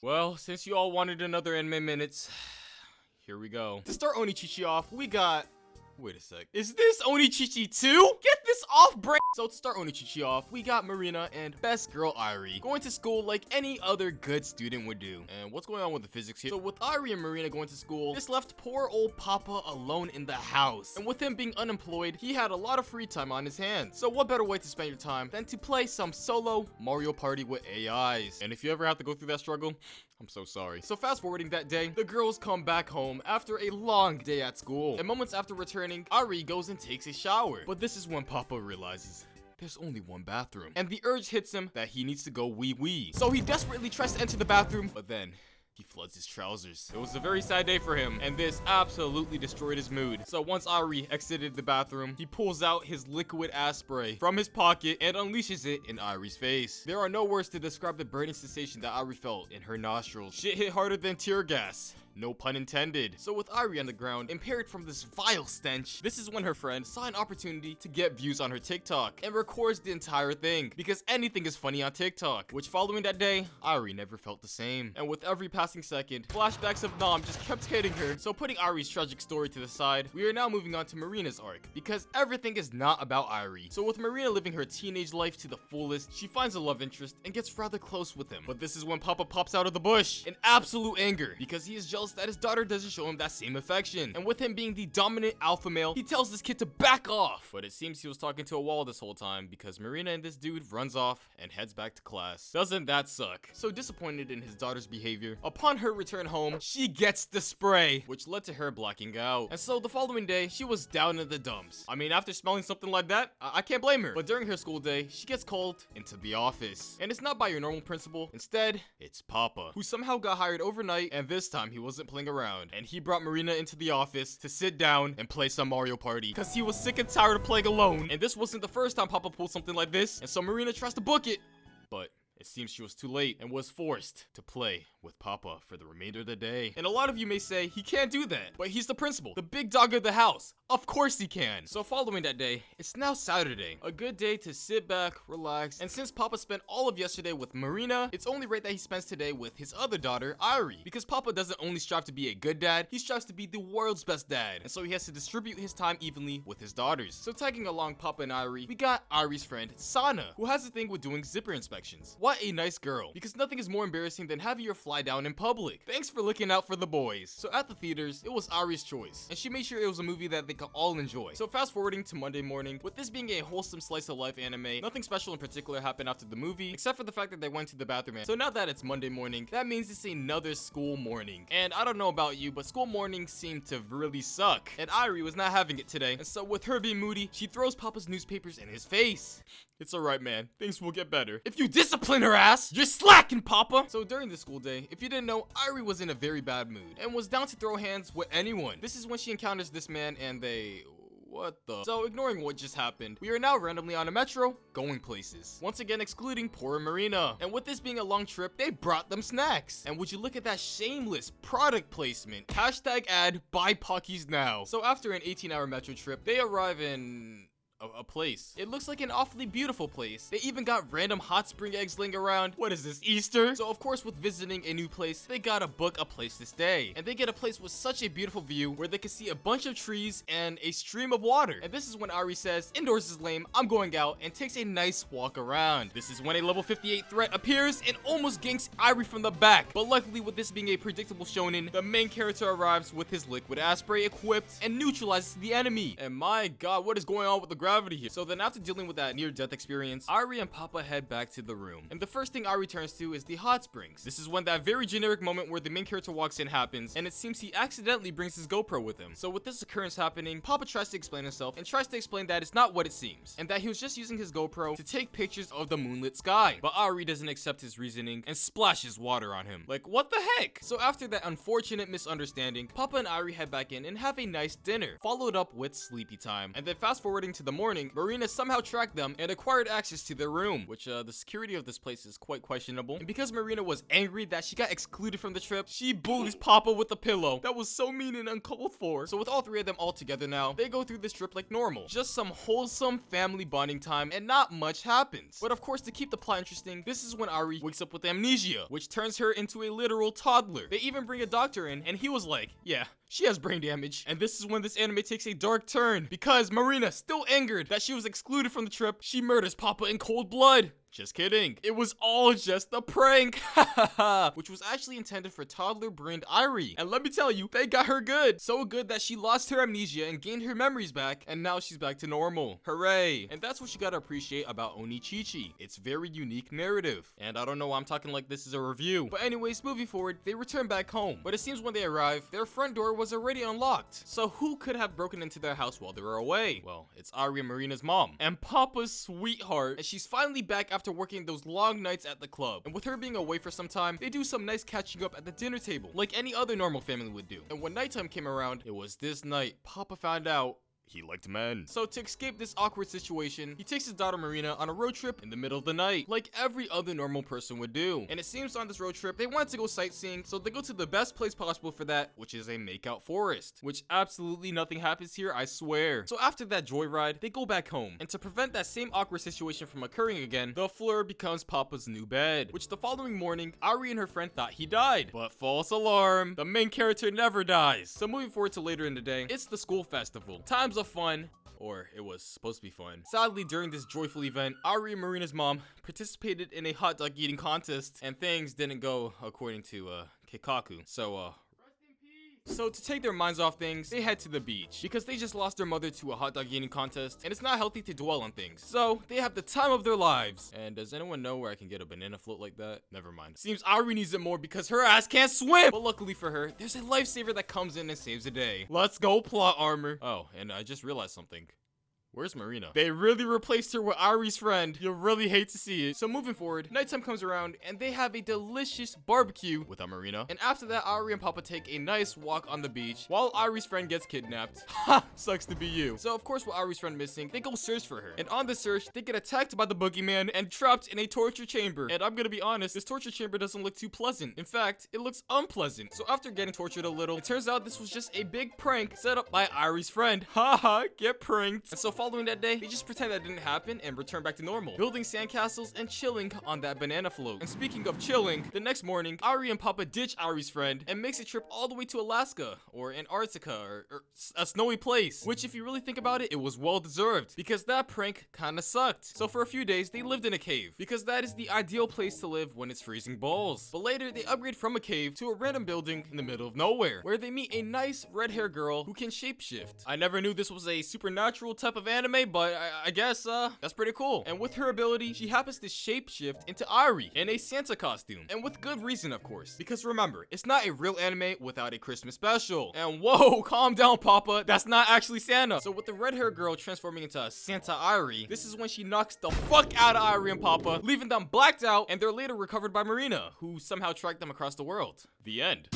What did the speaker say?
Well, since you all wanted another anime minutes, here we go. To start Oni Chichi off, we got... Wait a sec. Is this Oni Chichi 2? Get this off, brain! So to start Oni Chichi off, we got Marina and best girl Irie going to school like any other good student would do. And what's going on with the physics here? So with Irie and Marina going to school, this left poor old Papa alone in the house. And with him being unemployed, he had a lot of free time on his hands. So what better way to spend your time than to play some solo Mario Party with AIs? And if you ever have to go through that struggle, I'm so sorry. So fast forwarding that day, the girls come back home after a long day at school. And moments after returning, Irie goes and takes a shower. But this is when Papa realizes there's only one bathroom. And the urge hits him that he needs to go wee-wee. So he desperately tries to enter the bathroom, but then he floods his trousers. It was a very sad day for him, and this absolutely destroyed his mood. So once Irie exited the bathroom, he pulls out his liquid ass spray from his pocket and unleashes it in Irie's face. There are no words to describe the burning sensation that Irie felt in her nostrils. Shit hit harder than tear gas. No pun intended. So with Irie on the ground, impaired from this vile stench, this is when her friend saw an opportunity to get views on her TikTok and records the entire thing because anything is funny on TikTok. Which following that day, Irie never felt the same. And with every passing second, flashbacks of Nam just kept hitting her. So putting Irie's tragic story to the side, we are now moving on to Marina's arc because everything is not about Irie. So with Marina living her teenage life to the fullest, she finds a love interest and gets rather close with him. But this is when Papa pops out of the bush in absolute anger because he is jealous that his daughter doesn't show him that same affection. And with him being the dominant alpha male, he tells this kid to back off. But it seems he was talking to a wall this whole time because Marina and this dude runs off and heads back to class. Doesn't that suck? So disappointed in his daughter's behavior, upon her return home, she gets the spray, which led to her blacking out. And so the following day, she was down in the dumps. I mean, after smelling something like that, I can't blame her. But during her school day, she gets called into the office. And it's not by your normal principal. Instead, it's Papa, who somehow got hired overnight, and this time he wasn't playing around. And he brought Marina into the office to sit down and play some Mario Party because he was sick and tired of playing alone. And this wasn't the first time Papa pulled something like this. And so Marina tries to book it, but it seems she was too late and was forced to play with Papa for the remainder of the day. And a lot of you may say he can't do that, but he's the principal, the big dog of the house. Of course he can. So following that day, it's now Saturday, a good day to sit back, relax, and since Papa spent all of yesterday with Marina, it's only right that he spends today with his other daughter, Irie, because Papa doesn't only strive to be a good dad, he strives to be the world's best dad, and so he has to distribute his time evenly with his daughters. So tagging along Papa and Irie, we got Irie's friend, Sana, who has a thing with doing zipper inspections. What a nice girl, because nothing is more embarrassing than having your fly down in public. Thanks for looking out for the boys. So at the theaters, it was Irie's choice, and she made sure it was a movie that they could all enjoy. So fast forwarding to Monday morning, with this being a wholesome slice of life anime, nothing special in particular happened after the movie, except for the fact that they went to the bathroom. So now that it's Monday morning, that means it's another school morning. And I don't know about you, but school mornings seem to really suck. And Irie was not having it today, and so with her being moody, she throws Papa's newspapers in his face. It's alright, man. Things will get better. If you discipline her ass, you're slacking, Papa! So during the school day, if you didn't know, Irie was in a very bad mood and was down to throw hands with anyone. This is when she encounters this man and they... What the? So ignoring what just happened, we are now randomly on a metro, going places. Once again excluding poor Marina. And with this being a long trip, they brought them snacks. And would you look at that shameless product placement? Hashtag ad buy Pockies now. So after an 18-hour metro trip, they arrive in... a place. It looks like an awfully beautiful place. They even got random hot spring eggs laying around. What is this, Easter? So of course with visiting a new place, they gotta book a place to stay. And they get a place with such a beautiful view where they can see a bunch of trees and a stream of water. And this is when Irie says, indoors is lame, I'm going out, and takes a nice walk around. This is when a level 58 threat appears and almost ganks Irie from the back. But luckily with this being a predictable shonen, the main character arrives with his liquid ass spray equipped and neutralizes the enemy. And my god, what is going on with the gravity here? So then after dealing with that near-death experience, Irie and Papa head back to the room. And the first thing Irie turns to is the hot springs. This is when that very generic moment where the main character walks in happens, and it seems he accidentally brings his GoPro with him. So with this occurrence happening, Papa tries to explain himself and tries to explain that it's not what it seems, and that he was just using his GoPro to take pictures of the moonlit sky. But Irie doesn't accept his reasoning and splashes water on him. Like, what the heck? So after that unfortunate misunderstanding, Papa and Irie head back in and have a nice dinner, followed up with sleepy time. And then fast forwarding to the morning, morning, Marina somehow tracked them and acquired access to their room, which the security of this place is quite questionable. And because Marina was angry that she got excluded from the trip, she bullies Papa with a pillow. That was so mean and uncalled for. So with all three of them all together now, they go through this trip like normal. Just some wholesome family bonding time, and not much happens. But of course, to keep the plot interesting, this is when Ari wakes up with amnesia, which turns her into a literal toddler. They even bring a doctor in, and he was like, yeah, she has brain damage. And this is when this anime takes a dark turn, because Marina, still angered that she was excluded from the trip, she murders Papa in cold blood. Just kidding. It was all just a prank. Which was actually intended for toddler-brained Irie. And let me tell you, they got her good. So good that she lost her amnesia and gained her memories back, and now she's back to normal. Hooray. And that's what you gotta appreciate about Oni Chichi. It's very unique narrative. And I don't know why I'm talking like this is a review. But anyways, moving forward, they return back home. But it seems when they arrive, their front door was already unlocked. So who could have broken into their house while they were away? Well, it's Ari and Marina's mom. And Papa's sweetheart. And she's finally back after working those long nights at the club. And with her being away for some time, they do some nice catching up at the dinner table, like any other normal family would do. And when nighttime came around, it was this night Papa found out he liked men. So to escape this awkward situation, he takes his daughter Marina on a road trip in the middle of the night, like every other normal person would do. And it seems on this road trip, they wanted to go sightseeing, so they go to the best place possible for that, which is a makeout forest. Which absolutely nothing happens here, I swear. So after that joyride, they go back home. And to prevent that same awkward situation from occurring again, the floor becomes Papa's new bed, which the following morning, Ari and her friend thought he died. But false alarm, the main character never dies. So moving forward to later in the day, it's the school festival. Times of fun, or it was supposed to be fun. Sadly, during this joyful event, Ari and Marina's mom participated in a hot dog eating contest, and things didn't go according to Keikaku. So to take their minds off things, they head to the beach because they just lost their mother to a hot dog eating contest, and it's not healthy to dwell on things. So they have the time of their lives. And does anyone know where I can get a banana float like that? Never mind. Seems Ari needs it more because her ass can't swim. But luckily for her, there's a lifesaver that comes in and saves the day. Let's go, plot armor. Oh, and I just realized something. Where's Marina? They really replaced her with Ari's friend. You'll really hate to see it. So moving forward, nighttime comes around and they have a delicious barbecue without Marina. And after that, Ari and Papa take a nice walk on the beach while Ari's friend gets kidnapped. Ha! Sucks to be you. So of course, with Ari's friend missing, they go search for her. And on the search, they get attacked by the boogeyman and trapped in a torture chamber. And I'm gonna be honest, this torture chamber doesn't look too pleasant. In fact, it looks unpleasant. So after getting tortured a little, it turns out this was just a big prank set up by Ari's friend. Haha, get pranked. And so following that day, they just pretend that didn't happen and return back to normal, building sandcastles and chilling on that banana float. And speaking of chilling, the next morning, Ari and Papa ditch Ari's friend and makes a trip all the way to Alaska or Antarctica or a snowy place, which if you really think about it, it was well deserved because that prank kinda sucked. So for a few days, they lived in a cave because that is the ideal place to live when it's freezing balls. But later, they upgrade from a cave to a random building in the middle of nowhere where they meet a nice red-haired girl who can shapeshift. I never knew this was a supernatural type of anime, but I guess that's pretty cool. And with her ability, she happens to shapeshift into Ari in a Santa costume, and with good reason, of course, because remember, it's not a real anime without a Christmas special. And whoa, calm down, Papa, that's not actually Santa. So with the red-haired girl transforming into a Santa Ari, this is when she knocks the fuck out of Ari and Papa, leaving them blacked out, and they're later recovered by Marina, who somehow tracked them across the world. The end.